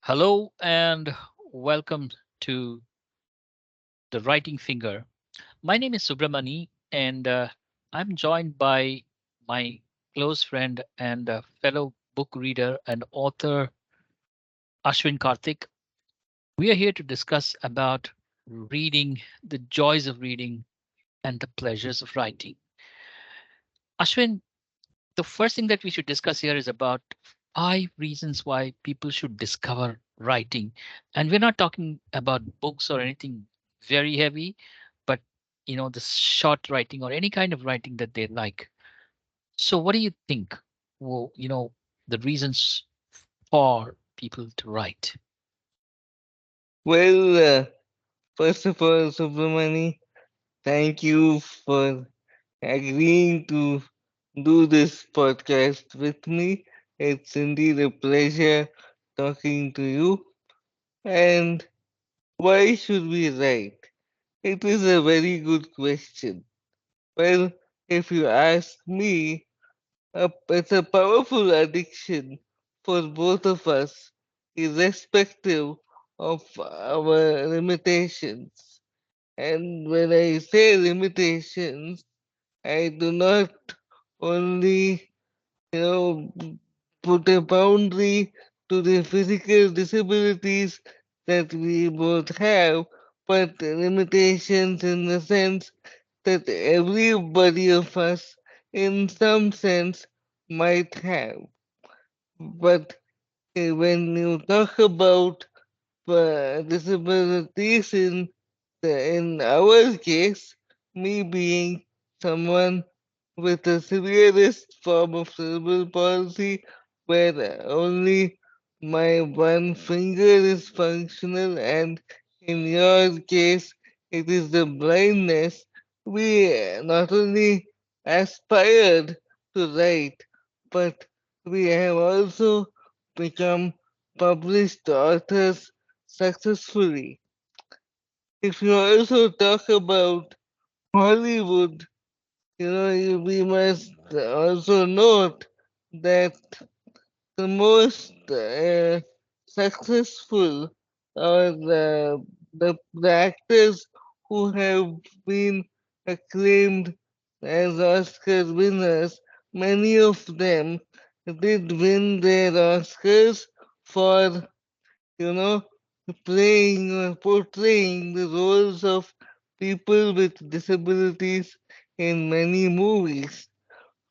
Hello and welcome to the Writing Finger. My name is Subramani, and I'm joined by my close friend and fellow book reader and author Ashwin Karthik. We are here to discuss about reading, the joys of reading, and the pleasures of writing. Ashwin, the first thing that we should discuss here is about 5 reasons why people should discover writing. And we're not talking about books or anything very heavy, but the short writing or any kind of writing that they like. So what do you think? Well, the reasons for people to write. Well, first of all, Subramani, thank you for agreeing to do this podcast with me. It's indeed a pleasure talking to you. And why should we write? It is a very good question. Well, if you ask me, it's a powerful addiction for both of us, irrespective of our limitations. And when I say limitations, I do not only, you know, put a boundary to the physical disabilities that we both have, but limitations in the sense that everybody of us, in some sense, might have. But when you talk about disabilities in our case, me being someone with the severest form of cerebral palsy, where only my one finger is functional, and in your case, it is the blindness, we not only aspired to write, but we have also become published authors successfully. If you also talk about Hollywood, we must also note that the most successful or the actors who have been acclaimed as Oscar winners, many of them did win their Oscars for you know, playing or portraying the roles of people with disabilities in many movies.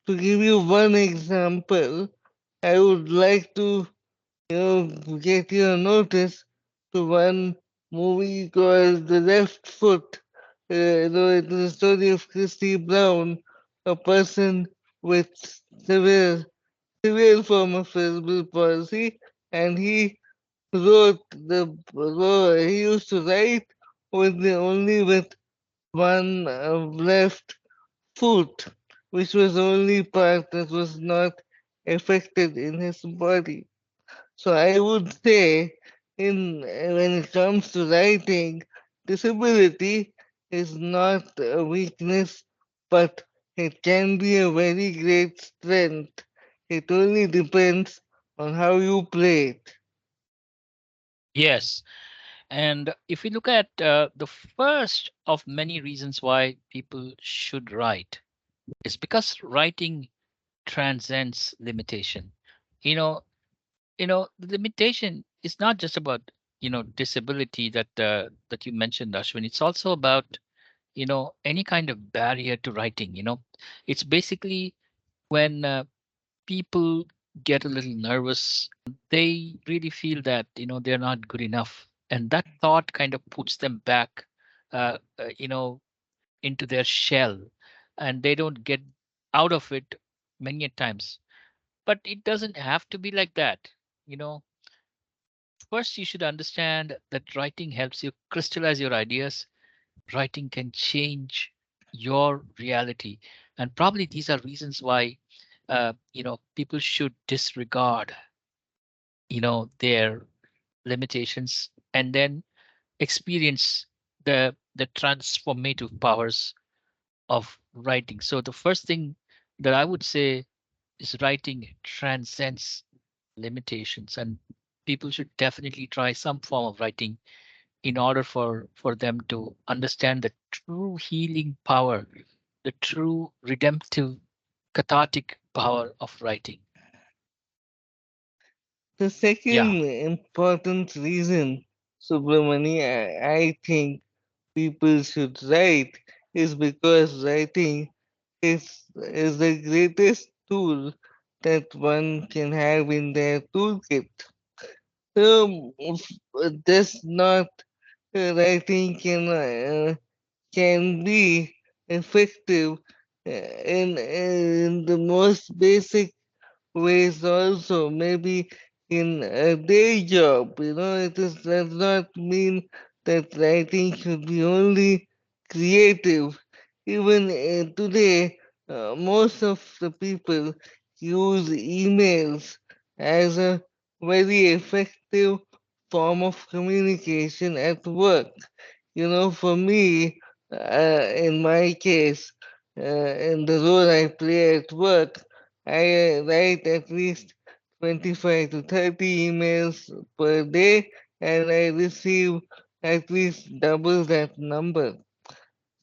To give you one example, I would like to, get your notice to one movie called The Left Foot. It's the story of Christy Brown, a person with severe, severe form of cerebral palsy, and he used to write only with one left foot, which was the only part that was not affected in his body. So I would say, when it comes to writing, disability is not a weakness, but it can be a very great strength. It only depends on how you play it. Yes. And if we look at the first of many reasons why people should write, is because writing transcends limitation. You know, the limitation is not just about disability that you mentioned, Ashwin. It's also about any kind of barrier to writing. It's basically when people get a little nervous, they really feel that they're not good enough, and that thought kind of puts them back, uh, uh, you know, into their shell, and they don't get out of it many a times. But it doesn't have to be like that. You know, First, you should understand that writing helps you crystallize your ideas. Writing can change your reality. And probably these are reasons why, people should disregard, their limitations and then experience the transformative powers of writing. So the first thing that I would say is writing transcends limitations. And people should definitely try some form of writing in order for them to understand the true healing power, the true redemptive cathartic power of writing. The Yeah. second important reason, Subramani, I think people should write is because writing is the greatest tool that one can have in their toolkit. Just not writing can be effective in the most basic ways also. Maybe in a day job, does not mean that writing should be only creative. Even today, most of the people use emails as a very effective form of communication at work. For me, in my case, in the role I play at work, I write at least 25 to 30 emails per day, and I receive at least double that number.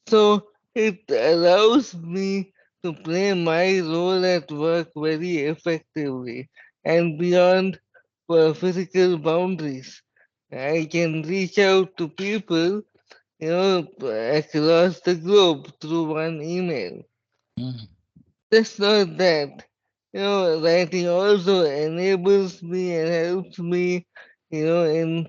So it allows me to play my role at work very effectively and beyond physical boundaries. I can reach out to people, across the globe through one email. Mm. Just not that. Writing also enables me and helps me, in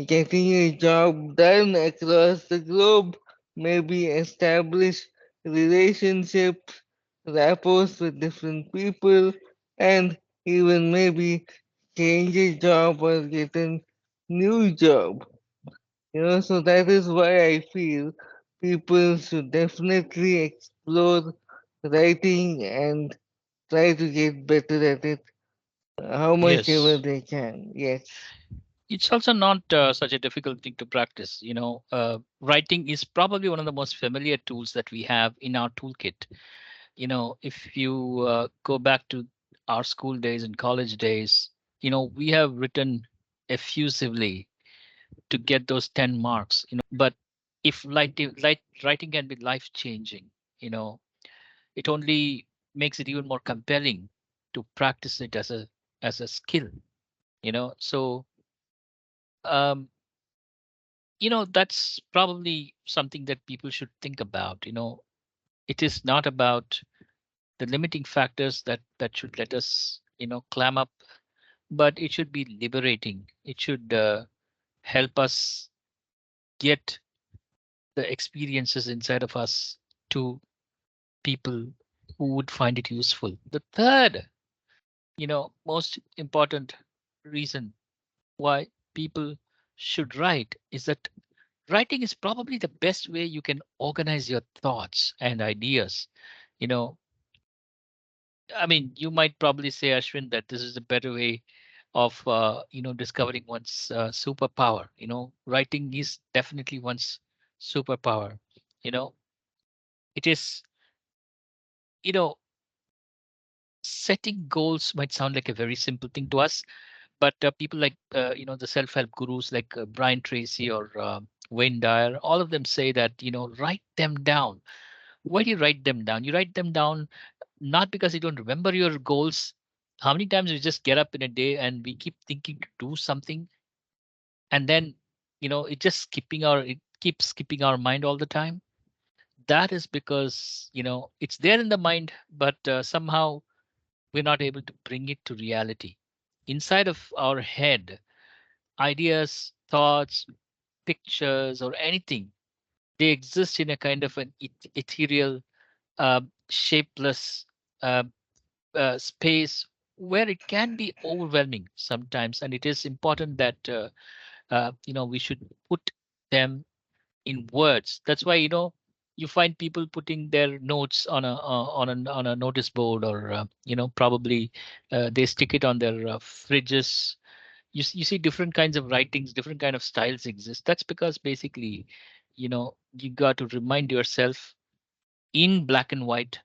getting a job done across the globe, maybe establish relationships, rapport with different people, and even maybe change a job or get a new job. So that is why I feel people should definitely explore writing and try to get better at it, how much ever Yes. they can. Yes. It's also not such a difficult thing to practice. Writing is probably one of the most familiar tools that we have in our toolkit. If you go back to our school days and college days, we have written effusively to get those 10 marks. But if writing can be life changing, you know, it only makes it even more compelling to practice it as a skill. So um, that's probably something that people should think about. It is not about the limiting factors that should let us clam up, but it should be liberating. It should help us get the experiences inside of us to people who would find it useful. The third, most important reason why people should write is that writing is probably the best way you can organize your thoughts and ideas. You know, I mean, you might probably say, Ashwin, that this is a better way of discovering one's superpower. Writing is definitely one's superpower. You know, it is. You know, setting goals might sound like a very simple thing to us, but people like the self-help gurus like Brian Tracy or Wayne Dyer, all of them say that write them down. Why do you write them down? You write them down not because you don't remember your goals. How many times we just get up in a day and we keep thinking to do something, and then it keeps skipping our mind all the time. That is because it's there in the mind, but somehow we're not able to bring it to reality. Inside of our head, ideas, thoughts, pictures, or anything, they exist in a kind of an ethereal, uh, shapeless uh, space where it can be overwhelming sometimes. And it is important that we should put them in words. That's why you find people putting their notes on a notice board, or probably they stick it on their fridges. You see different kinds of writings, different kind of styles exist. That's because basically you got to remind yourself in black and white,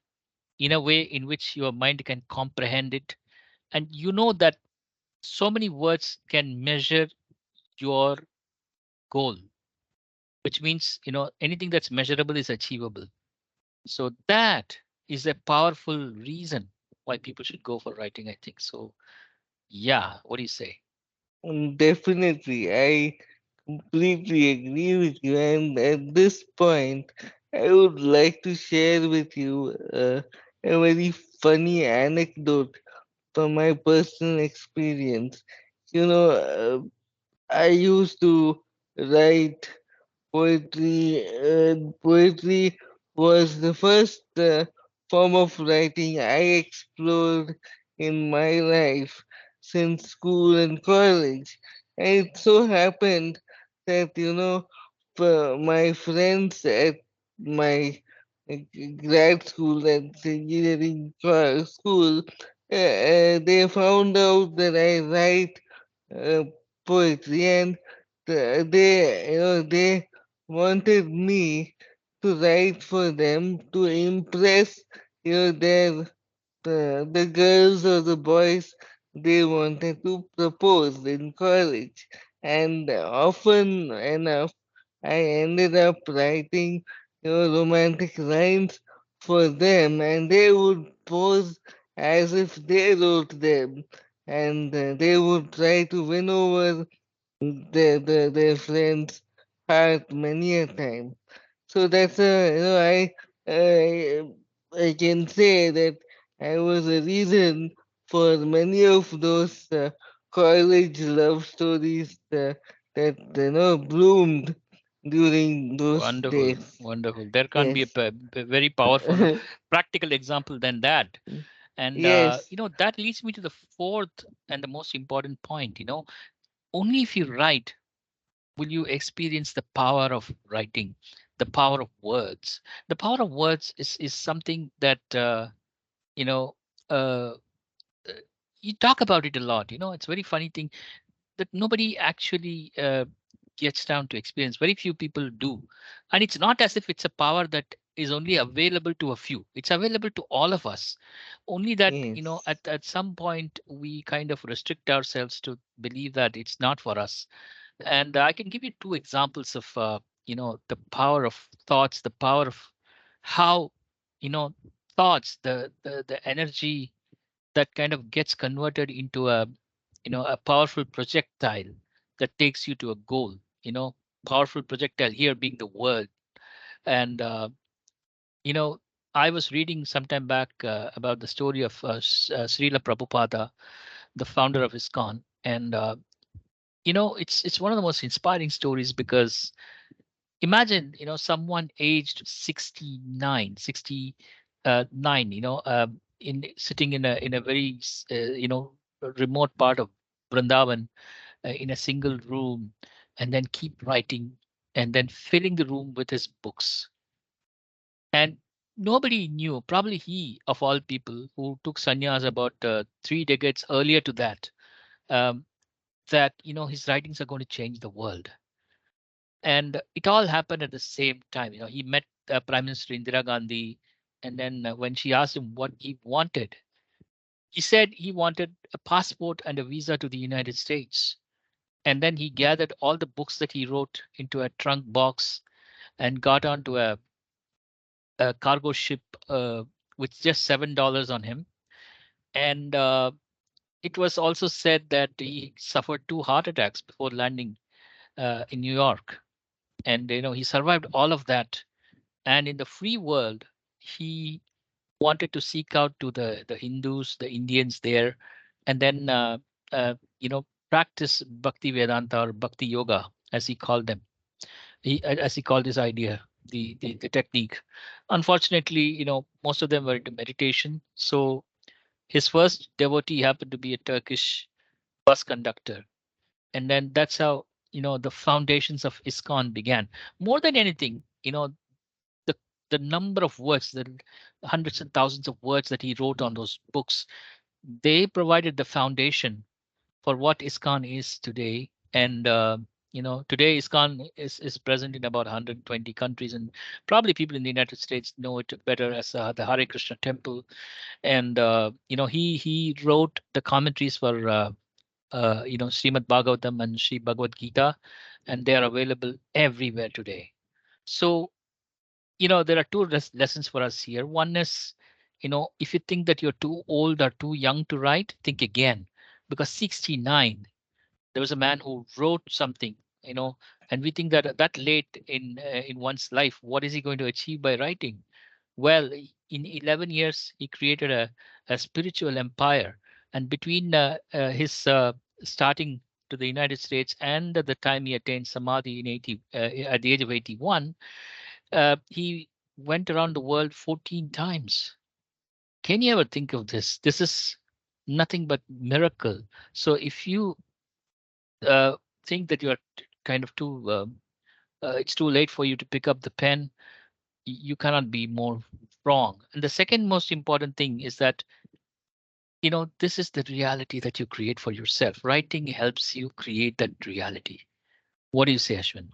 in a way in which your mind can comprehend it, and that So many words can measure your goal, which means, anything that's measurable is achievable. So that is a powerful reason why people should go for writing, I think. So yeah, what do you say? Definitely, I completely agree with you. And at this point, I would like to share with you a very funny anecdote from my personal experience. You know, I used to write poetry. Poetry was the first form of writing I explored in my life since school and college. And it so happened that, my friends at my grad school, at engineering school, they found out that I write uh, poetry, and they wanted me to write for them to impress their the girls or the boys they wanted to propose in college. And often enough, I ended up writing romantic lines for them, and they would pose as if they wrote them, and they would try to win over their friends' heart many a time. So that's I can say that I was a reason for many of those college love stories that bloomed during those Wonderful, days. wonderful. There can't be a Yes. very powerful practical example than that. And Yes. that leads me to the fourth and the most important point. Only if you write will you experience the power of writing, the power of words. The power of words is something that you know uh, uh, you talk about it a lot. It's a very funny thing that nobody actually gets down to experience. Very few people do, and it's not as if it's a power that is only available to a few. It's available to all of us. Only that Yes. at some point we kind of restrict ourselves to believe that it's not for us. And I can give you two examples of the power of thoughts, the power of how you know thoughts, the energy that kind of gets converted into a powerful projectile that takes you to a goal. Powerful projectile here being the word. And you know I was reading sometime back about the story of Srila Prabhupada, the founder of ISKCON. And it's one of the most inspiring stories because imagine someone aged 69, 69, in sitting in a very remote part of Vrindavan, in a single room, and then keep writing, and then filling the room with his books. And nobody knew, probably he of all people who took sannyas about 3 decades earlier to that, um, that his writings are going to change the world. And it all happened at the same time. He met Prime Minister Indira Gandhi, and then when she asked him what he wanted, he said he wanted a passport and a visa to the United States. And then he gathered all the books that he wrote into a trunk box and got onto a cargo ship with just $7 on him. And it was also said that he suffered 2 heart attacks before landing in New York. And he survived all of that. And in the free world, he wanted to seek out to the Hindus, the Indians there, and then practice Bhakti Vedanta or Bhakti Yoga, as he called them. As he called this idea, the technique. Unfortunately, most of them were into meditation. So his first devotee happened to be a Turkish bus conductor, and then that's how the foundations of ISKCON began. More than anything, the the number of words, the hundreds and thousands of words that he wrote on those books, they provided the foundation for what ISKCON is today. And today ISKCON is present in about 120 countries, and probably people in the United States know it better as the Hare Krishna Temple. And he wrote the commentaries for Srimad Bhagavatam and Sri Bhagavad Gita, and they are available everywhere today. So, there are two lessons for us here. One is, if you think that you're too old or too young to write, think again, because 69, there was a man who wrote something, you know, and we think that that late in one's life, what is he going to achieve by writing? Well, in 11 years, he created a spiritual empire. And between his starting to the United States and the time he attained Samadhi at the age of 81, he went around the world 14 times. Can you ever think of this? This is nothing but miracle. So if you uh, think that you're kind of it's too late for you to pick up the pen, you cannot be more wrong. And the second most important thing is that, this is the reality that you create for yourself. Writing helps you create that reality. What do you say, Ashwin?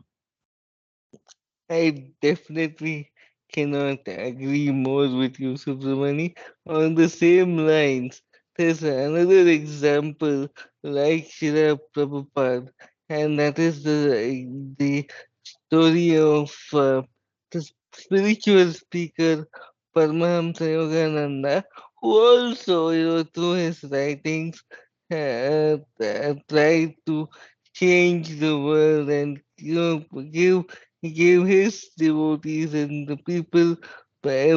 I definitely cannot agree more with you, Subramani. On the same lines, there's another example like Srila Prabhupada, and that is the story of the spiritual speaker Paramahamsa Yogananda, who also, through his writings, tried to change the world and give his devotees and the people a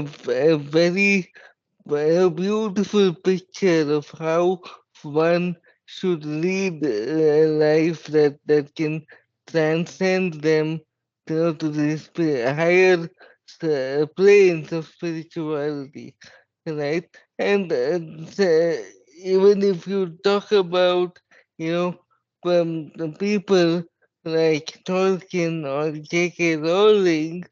very a beautiful picture of how one should lead a life that can transcend them to the higher planes of spirituality, right? And even if you talk about, you know, the people like Tolkien or J.K. Rowling,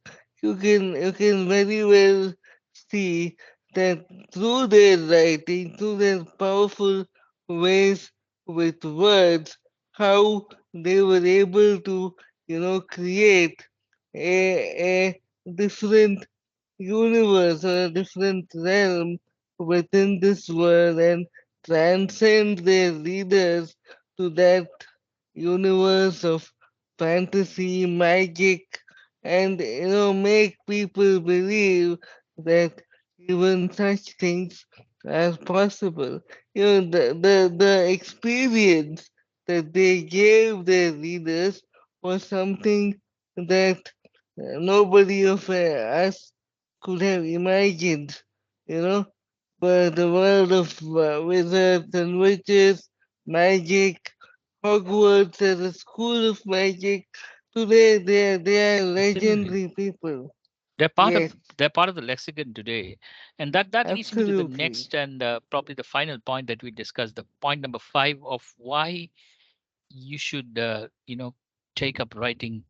you can very well see that through their writing, through their powerful ways with words, how they were able to, create a different universe or a different realm within this world and transcend their readers to that universe of fantasy, magic, and make people believe that even such things are possible. The experience that they gave their readers was something that nobody of us could have imagined, you know. But the world of wizards and witches, magic, Hogwarts as a school of magic. Today they are Absolutely. legendary people. They're part of Yes, they're part of the lexicon today, and that leads me to the absolutely. next and probably the final point that we discussed, the point number 5 of why you should take up writing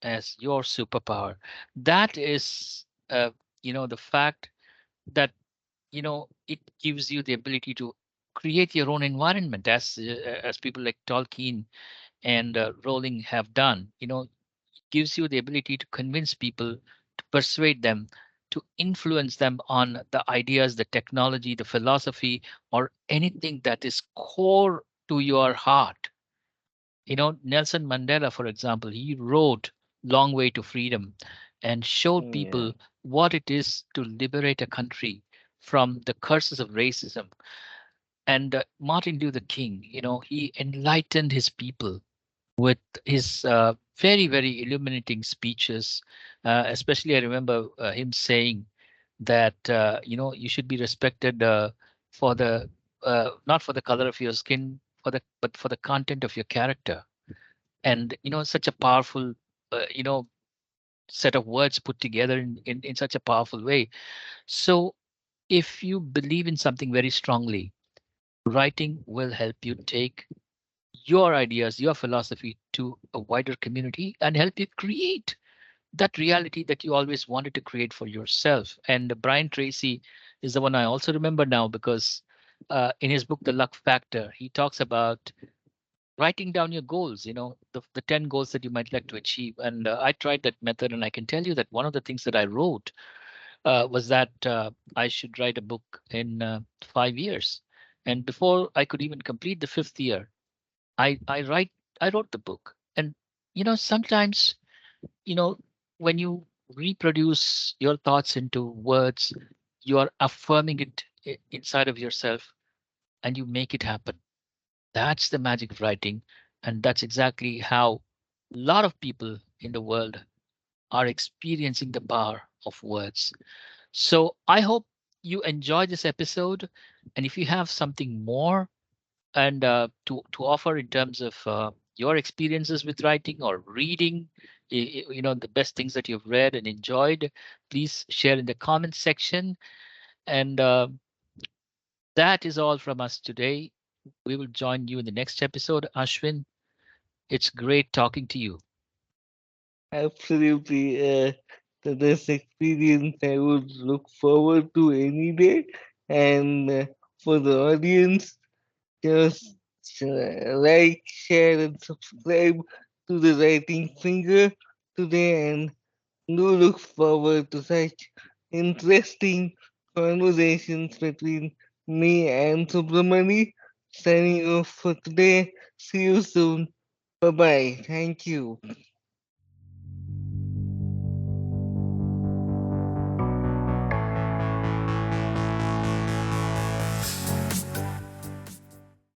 as your superpower. That is the fact that it gives you the ability to create your own environment, as people like Tolkien and Rowling have done. Gives you the ability to convince people, to persuade them, to influence them on the ideas, the technology, the philosophy, or anything that is core to your heart. Nelson Mandela, for example, he wrote Long Way to Freedom and showed Yeah. people what it is to liberate a country from the curses of racism. And Martin Luther King, he enlightened his people with his very, very illuminating speeches. Especially, I remember him saying that you should be respected for the not for the color of your skin, but for the content of your character. And such a powerful set of words put together in such a powerful way. So if you believe in something very strongly, writing will help you take your ideas, your philosophy to a wider community and help you create that reality that you always wanted to create for yourself. And Brian Tracy is the one I also remember now, because in his book The Luck Factor, he talks about writing down your goals, the 10 goals that you might like to achieve. And I tried that method, and I can tell you that one of the things that I wrote was that I should write a book in 5 years. And before I could even complete the fifth year, I write I wrote the book. And sometimes, you know, when you reproduce your thoughts into words, you are affirming it inside of yourself and you make it happen. That's the magic of writing. And that's exactly how a lot of people in the world are experiencing the power of words. So I hope you enjoy this episode. And if you have something more and to offer in terms of your experiences with writing or reading, the best things that you've read and enjoyed, please share in the comments section. And that is all from us today. We will join you in the next episode. Ashwin, it's great talking to you. Absolutely, this experience I would look forward to any day. And for the audience, just like, share, and subscribe to the Writing Finger today. And do look forward to such interesting conversations between me and Subramani. Signing off for today. See you soon. Bye bye. Thank you.